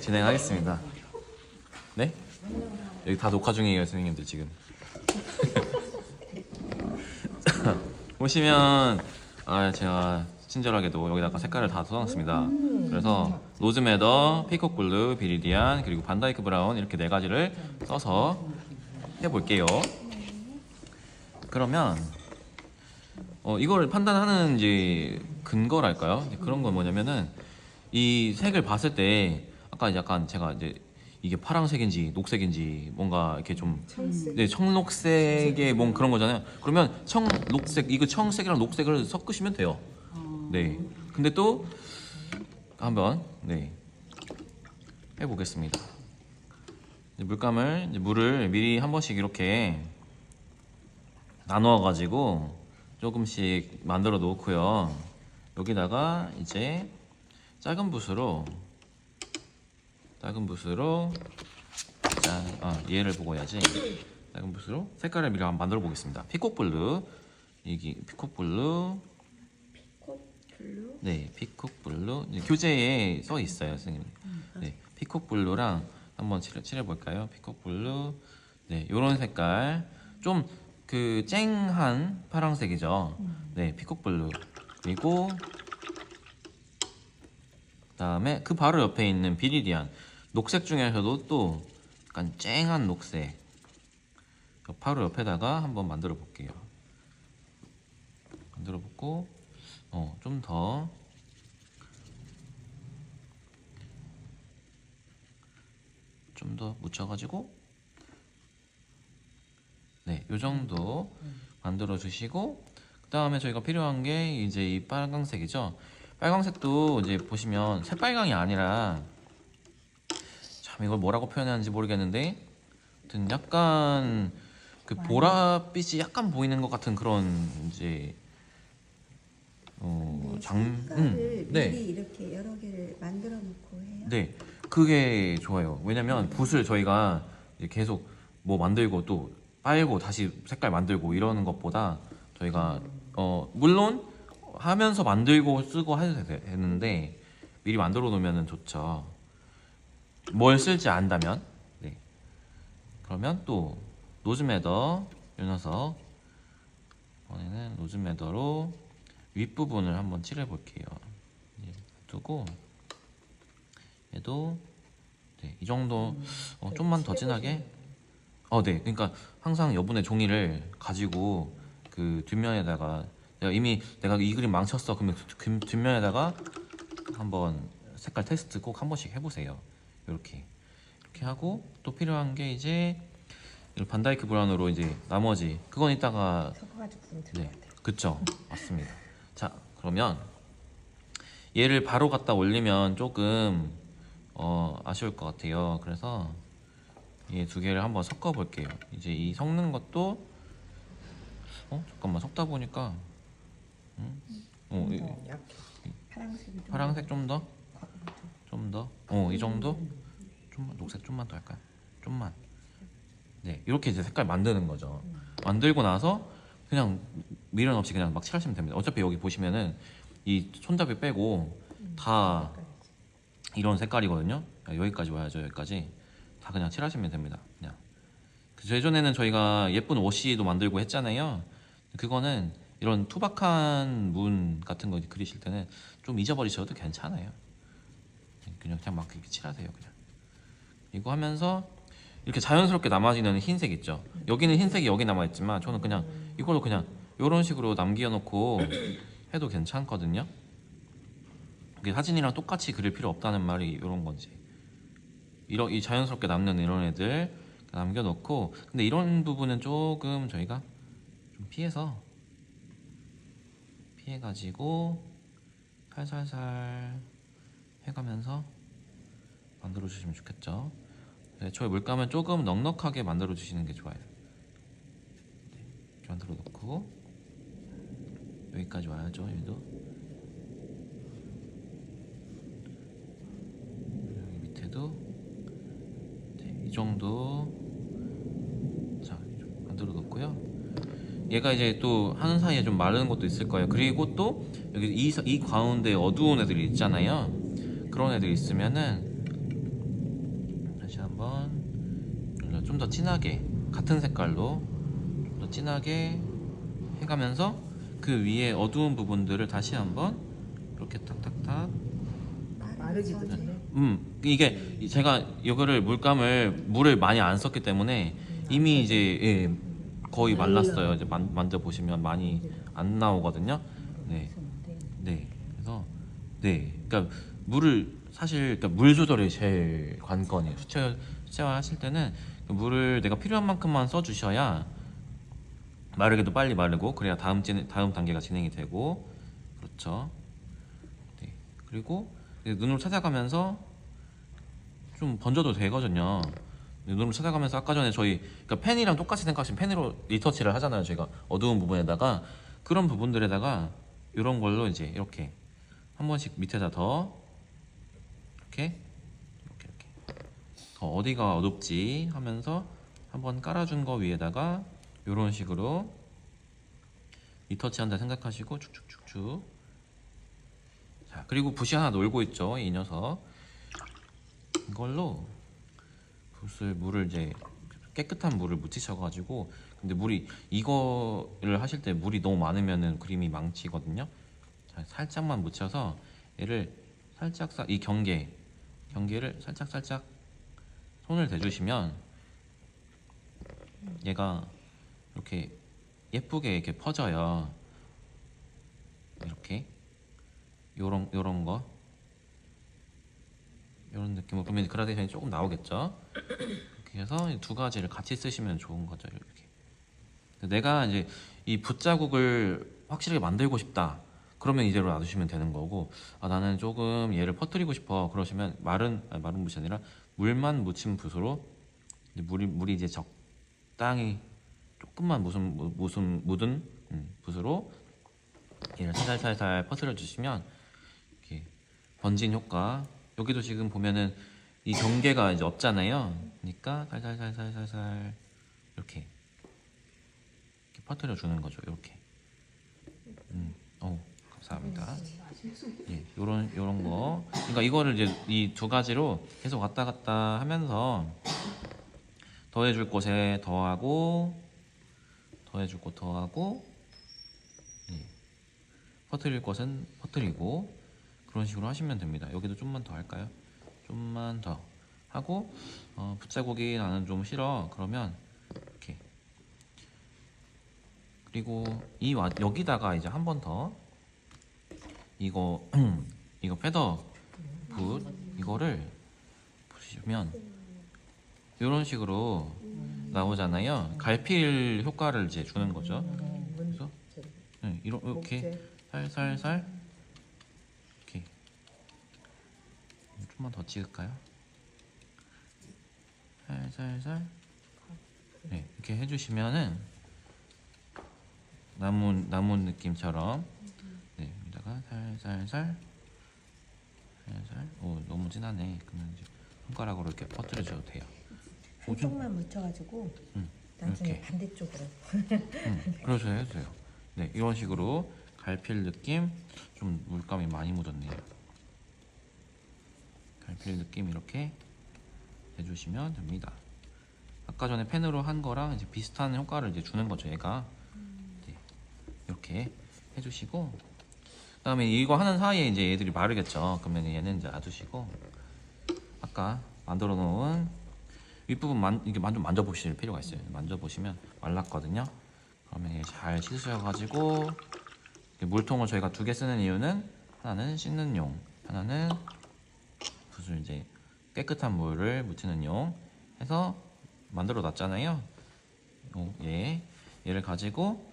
진행하겠습니다. 네? 여기 다 녹화 중이에요, 선생님들 지금. 보시면 제가 친절하게도 여기다가 색깔을 다 써놨습니다. 그래서 로즈메더, 피콕블루, 비리디안, 그리고 반다이크 브라운 이렇게 네 가지를 써서 해볼게요. 그러면 이걸 판단하는 이제 근거랄까요? 그런 건 뭐냐면은 이 색을 봤을 때 아까 약간 제가 이제 이게 파란색인지 녹색인지 뭔가 이렇게 좀 네, 청록색의 뭔 그런 거잖아요. 그러면 청록색 이거 청색이랑 녹색을 섞으시면 돼요. 네. 근데 또 한번 해보겠습니다. 물을 미리 한 번씩 이렇게 나누어 가지고 조금씩 만들어 놓고요. 여기다가 이제 작은 붓으로 얘를 보고 해야지. 작은 붓으로 색깔을 미리 한번 만들어 보겠습니다. 피콕블루, 이게 피콕블루. 네, 피콕블루. 교재에 써 있어요, 선생님. 네, 피콕블루랑 한번 칠해 볼까요? 피콕블루. 네, 요런 색깔 좀 그 쨍한 파란색이죠. 네, 피콕블루. 그리고 그다음에 그 바로 옆에 있는 비리디안. 녹색 중에서도 또 약간 쨍한 녹색. 바로 옆에다가 한번 만들어 볼게요. 만들어 보고 좀 더 묻혀가지고 네, 요 정도 만들어 주시고 그 다음에 저희가 필요한 게 이제 이 빨강색이죠. 빨강색도 이제 보시면 새빨강이 아니라 참 이걸 뭐라고 표현하는지 모르겠는데 아무튼 약간 그 보랏빛이 약간 보이는 것 같은 그런 이제 색깔을 네. 미리 이렇게 여러 개를 만들어 놓고 해요. 네, 그게 좋아요. 왜냐면 붓을 저희가 이제 계속 뭐 만들고 또 빨고 다시 색깔 만들고 이러는 것보다 저희가 물론 하면서 만들고 쓰고 해도 되는데 미리 만들어 놓으면 좋죠. 뭘 쓸지 안다면. 네. 그러면 또 노즈매더 요 녀석 이번에는 노즈매더로 윗부분을 한번 칠해 볼게요. 두고 얘도 네, 이 정도 좀만 더 진하게 네, 그러니까 항상 여분의 종이를 가지고 그 뒷면에다가 내가 이 그림 망쳤어 그러면 뒷면에다가 한번 색깔 테스트 꼭 한 번씩 해보세요. 이렇게 하고 또 필요한 게 이제 반다이크 브라운으로 이제 나머지 그건 이따가 섞어가지고 쓰면 네, 될것 같아요. 그쵸, 맞습니다. 자, 그러면 얘를 바로 갖다 올리면 조금 아쉬울 것 같아요. 그래서 이 두 개를 한번 섞어 볼게요. 이제 이 섞는 것도 잠깐만 섞다 보니까 약해. 파란색이 좀 파란색 좀 더 이 정도 좀만 녹색 좀만 더 할까요? 좀만. 네, 이렇게 이제 색깔 만드는 거죠. 만들고 나서 그냥 미련 없이 그냥 막 칠하시면 됩니다. 어차피 여기 보시면은 이 손잡이 빼고 다 이런 색깔이거든요. 여기까지 와야죠. 여기까지 다 그냥 칠하시면 됩니다. 그냥 예전에는 저희가 예쁜 워시도 만들고 했잖아요. 그거는 이런 투박한 문 같은 거 그리실 때는 좀 잊어버리셔도 괜찮아요. 그냥 막 이렇게 칠하세요. 그냥 이거 하면서 이렇게 자연스럽게 남아지는 흰색 있죠. 여기는 흰색이 여기 남아있지만 저는 그냥 이걸로 그냥 이런 식으로 남겨놓고 해도 괜찮거든요. 이게 사진이랑 똑같이 그릴 필요 없다는 말이 이런 건지. 이 자연스럽게 남는 이런 애들 남겨놓고, 근데 이런 부분은 조금 저희가 좀 피해가지고 살살살 해가면서 만들어 주시면 좋겠죠. 네, 저희 물감은 조금 넉넉하게 만들어 주시는 게 좋아요. 네, 이렇게 만들어 놓고 여기까지 와야죠. 얘도 여기 밑에도 네, 이 정도. 자, 만들어 놓고요. 얘가 이제 또 하는 사이에 좀 마르는 것도 있을 거예요. 그리고 또 여기 이 가운데 어두운 애들이 있잖아요. 그런 애들이 있으면은 한번 좀 더 진하게 같은 색깔로 좀 더 진하게 해가면서 그 위에 어두운 부분들을 다시 한번 이렇게 탁탁탁. 마르기도 전에. 이게 제가 이거를 물을 많이 안 썼기 때문에 이미 이제 예, 거의 말랐어요. 이제 만져 보시면 많이 안 나오거든요. 네, 네. 그래서 네, 그러니까 물을 사실 그러니까 물 조절이 제일 관건이에요. 수채화 하실 때는 그 물을 내가 필요한 만큼만 써 주셔야 마르기도 빨리 마르고 그래야 다음 단계가 진행이 되고 그렇죠. 네. 그리고 이제 눈으로 찾아가면서 좀 번져도 되거든요. 눈으로 찾아가면서 아까 전에 저희 그러니까 펜이랑 똑같이 생각하시면 펜으로 리터치를 하잖아요. 저희가 어두운 부분에다가 그런 부분들에다가 이런 걸로 이제 이렇게 한 번씩 밑에다 더 이렇게 더 어디가 어둡지 하면서 한번 깔아준 거 위에다가 이런 식으로 리터치 한다 생각하시고 쭉쭉쭉쭉. 자, 그리고 붓이 하나 놀고 있죠, 이 녀석. 이걸로 물을 이제 깨끗한 물을 묻히셔가지고 근데 물이 이거를 하실 때 물이 너무 많으면은 그림이 망치거든요. 자, 살짝만 묻혀서 얘를 살짝 이 경계를 살짝 손을 대주시면 얘가 이렇게 예쁘게 이렇게 퍼져요. 이렇게 요런 거 이런 느낌으로 그러면 그라데이션이 조금 나오겠죠. 이렇게 해서 이 두 가지를 같이 쓰시면 좋은 거죠. 이렇게 내가 이제 이 붓자국을 확실하게 만들고 싶다 그러면 이대로 놔두시면 되는 거고 나는 조금 얘를 퍼뜨리고 싶어 그러시면 마른 붓이 아니라 물만 묻힌 붓으로 이제 물이 이제 적당히 조금만 묻은 붓으로 얘를 살살살살 퍼뜨려 주시면 이렇게 번진 효과. 여기도 지금 보면은 이 경계가 이제 없잖아요. 그러니까 살살살살살살 이렇게 퍼뜨려 주는 거죠. 이렇게. 감사합니다. 예, 요런 거. 그러니까 이거를 이제 이 두 가지로 계속 왔다 갔다 하면서 더해줄 곳에 더하고 더해줄 곳 더하고 예, 퍼뜨릴 곳은 퍼뜨리고 그런 식으로 하시면 됩니다. 여기도 좀만 더 할까요? 좀만 더 하고 붓자국이 나는 좀 싫어 그러면 이렇게 그리고 여기다가 이제 한 번 더 이거 이거 패더 붓 이거를 보시면 이런 식으로 나오잖아요. 갈필 효과를 이제 주는 거죠. 그래서 네, 이렇게 살살살 이렇게 좀만 더 찍을까요? 살살살 네, 이렇게 해주시면은 나무 느낌처럼 네, 여기다가 살살 너무 진하네. 그러면 이제 손가락으로 이렇게 퍼뜨려줘도 돼요. 조금만 묻혀가지고 나중에 이렇게. 반대쪽으로. 그러셔야 해도 돼요. 네, 이런 식으로 갈필 느낌 좀 물감이 많이 묻었네요. 갈필 느낌 이렇게 해주시면 됩니다. 아까 전에 펜으로 한 거랑 이제 비슷한 효과를 이제 주는 거죠, 얘가. 네, 이렇게 해주시고, 그다음에 이거 하는 사이에 이제 얘들이 마르겠죠. 그러면 얘는 이제 놔두시고, 아까 만들어 놓은 윗부분 이게 좀 만져보실 필요가 있어요. 만져보시면 말랐거든요. 그러면 얘 잘 씻으셔가지고 물통을 저희가 2개 쓰는 이유는 하나는 씻는 용, 하나는 붓을 이제 깨끗한 물을 묻히는 용 해서 만들어 놨잖아요. 얘를 가지고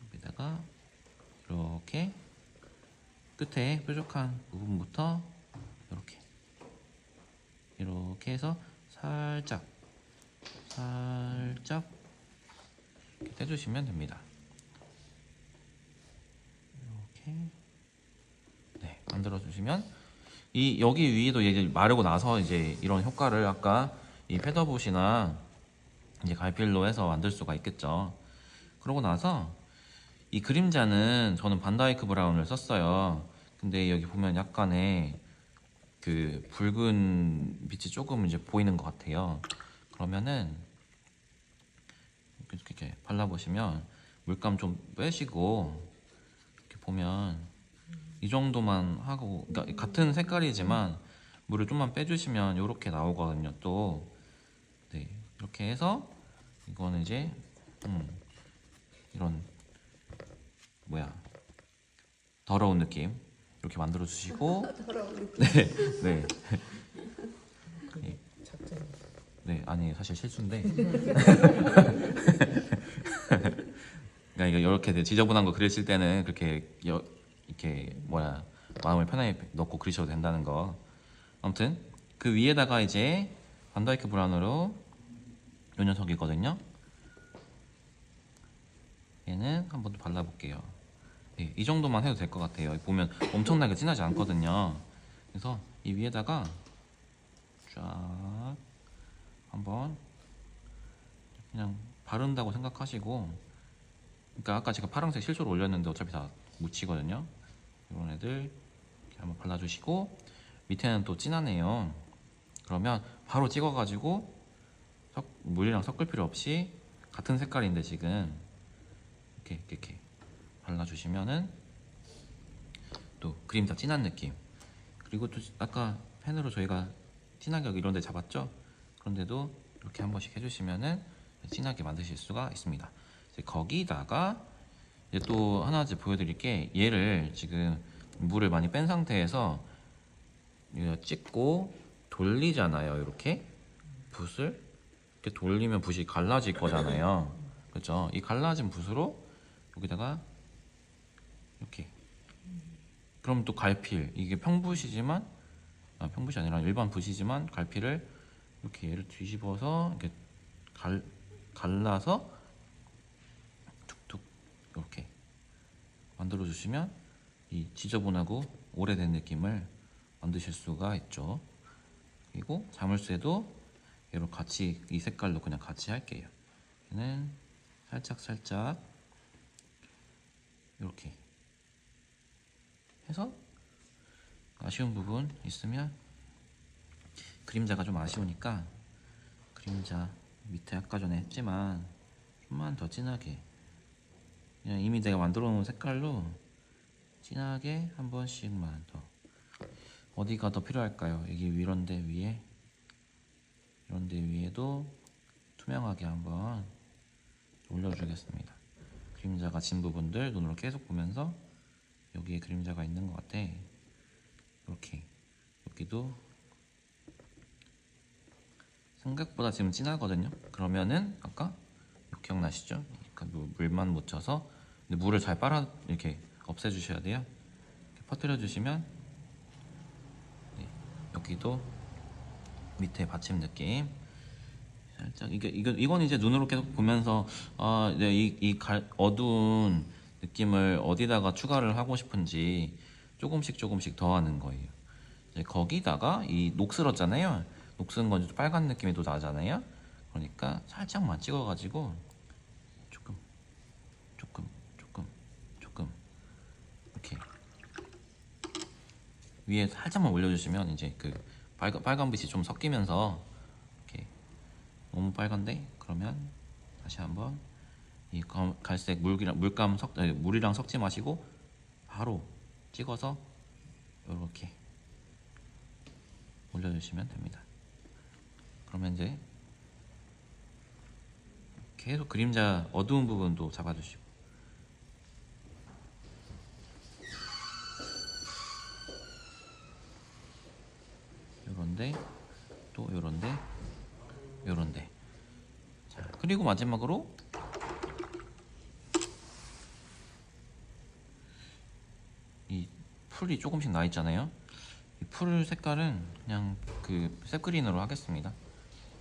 여기다가 이렇게 끝에 뾰족한 부분부터 이렇게 해서 살짝 이렇게 떼주시면 됩니다. 이렇게 네 만들어 주시면 여기 위에도 이제 마르고 나서 이제 이런 효과를 아까 이 패더붓이나 이제 갈필로 해서 만들 수가 있겠죠. 그러고 나서 이 그림자는 저는 반다이크 브라운을 썼어요. 근데 여기 보면 약간의 그 붉은 빛이 조금 이제 보이는 것 같아요. 그러면은 이렇게 발라보시면 물감 좀 빼시고 이렇게 보면 이 정도만 하고, 그러니까 같은 색깔이지만 물을 좀만 빼주시면 이렇게 나오거든요. 또 네, 이렇게 해서 이거는 이제 이런 뭐야 더러운 느낌 이렇게 만들어 주시고 네, 네, 작전. 네, 아니 사실 실수인데 그러니까 이거 이렇게 지저분한 거 그리실 때는 그렇게 이렇게 뭐야 마음을 편하게 넣고 그리셔도 된다는 거. 아무튼 그 위에다가 이제 반다이크 브라운으로 요 녀석이거든요. 얘는 한번 더 발라볼게요. 네, 이 정도만 해도 될 것 같아요. 보면 엄청나게 진하지 않거든요. 그래서 이 위에다가 쫙 한번 그냥 바른다고 생각하시고, 그러니까 아까 제가 파란색 실수로 올렸는데 어차피 다 묻히거든요. 이런 애들 이렇게 한번 발라주시고, 밑에는 또 진하네요. 그러면 바로 찍어가지고 물이랑 섞을 필요 없이 같은 색깔인데 지금 이렇게 발라주시면은 또 그림자 진한 느낌. 그리고 또 아까 펜으로 저희가 진하게 이런 데 잡았죠? 그런데도 이렇게 한 번씩 해주시면은 진하게 만드실 수가 있습니다. 이제 거기다가 이제 또 하나 이제 보여드릴 게, 얘를 지금 물을 많이 뺀 상태에서 이거 찍고 돌리잖아요. 이렇게 붓을 이렇게 돌리면 붓이 갈라질 거잖아요. 그렇죠? 이 갈라진 붓으로 여기다가 이렇게, 그럼 또 갈필, 이게 평붓이지만 평붓이 아니라 일반 붓이지만 갈필을 이렇게 얘를 뒤집어서 이렇게 갈라서 툭툭 이렇게 만들어 주시면 이 지저분하고 오래된 느낌을 만드실 수가 있죠. 그리고 자물쇠도 얘로 같이 이 색깔로 그냥 같이 할게요. 얘는 살짝 이렇게 해서, 아쉬운 부분 있으면, 그림자가 좀 아쉬우니까 그림자 밑에 아까 전에 했지만 좀만 더 진하게, 그냥 이미 내가 만들어 놓은 색깔로 진하게 한 번씩만 더. 어디가 더 필요할까요? 여기 이런데 위에, 이런데 위에도 투명하게 한번 올려주겠습니다. 그림자가 진 부분들 눈으로 계속 보면서 여기에 그림자가 있는 것 같아. 이렇게 여기도 생각보다 지금 진하거든요. 그러면은 아까 기억나시죠? 그러니까 물만 묻혀서, 근데 물을 잘 빨아 이렇게 없애주셔야 돼요. 이렇게 퍼뜨려 주시면 네, 여기도 밑에 받침 느낌 살짝, 이건 이제 눈으로 계속 보면서 네, 어두운 느낌을 어디다가 추가를 하고 싶은지 조금씩 더하는 거예요. 이제 거기다가 이 녹슬었잖아요. 녹슬은 건 빨간 느낌이 또 나잖아요. 그러니까 살짝만 찍어가지고 조금 이렇게 위에 살짝만 올려주시면 이제 그 빨간 빛이 좀 섞이면서, 이렇게 너무 빨간데 그러면 다시 한번 이 갈색 물이랑 섞지 마시고 바로 찍어서 이렇게 올려주시면 됩니다. 그러면 이제 계속 그림자 어두운 부분도 잡아주시고, 요런데 또 요런데. 자, 그리고 마지막으로 이 풀이 조금씩 나 있잖아요. 이 풀 색깔은 그냥 그 셉그린으로 하겠습니다.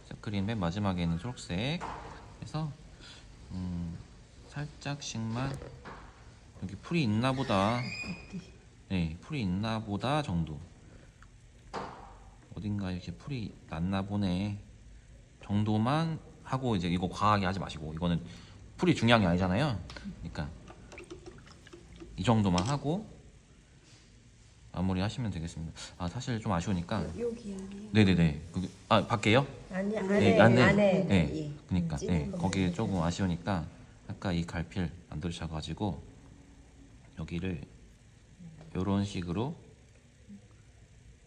셉그린 맨 마지막에 있는 초록색 해서 살짝씩만 여기 풀이 있나 보다, 네, 풀이 있나 보다 정도, 어딘가 이렇게 풀이 났나 보네 정도만 하고, 이제 이거 과하게 하지 마시고, 이거는 풀이 중요한 게 아니잖아요. 그러니까 이 정도만 하고 마무리 하시면 되겠습니다. 아 사실 좀 아쉬우니까 여기 안에 네네네 그게 밖에요? 아니 네, 안에 네, 예. 그러니까 찍은 네, 거 거기에 조금 아쉬우니까 아까 이 갈필 만들으셔가지고 여기를 이런 식으로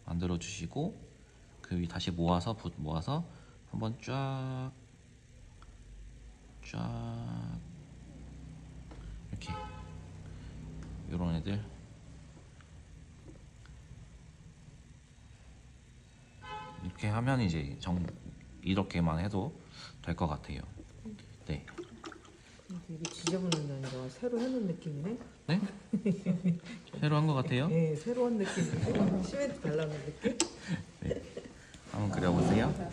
만들어 주시고 그 위 다시 모아서 모아서 한번 쫙 이렇게 이런 애들 이렇게 하면 이제 이렇게만 해도 될 것 같아요. 네. 이게 지저분한 게 아니라 새로 해놓은 느낌이네? 네? 새로 한 것 같아요? 네, 새로운 느낌인데? 시멘트 발라놓은 느낌? 한번 그려보세요.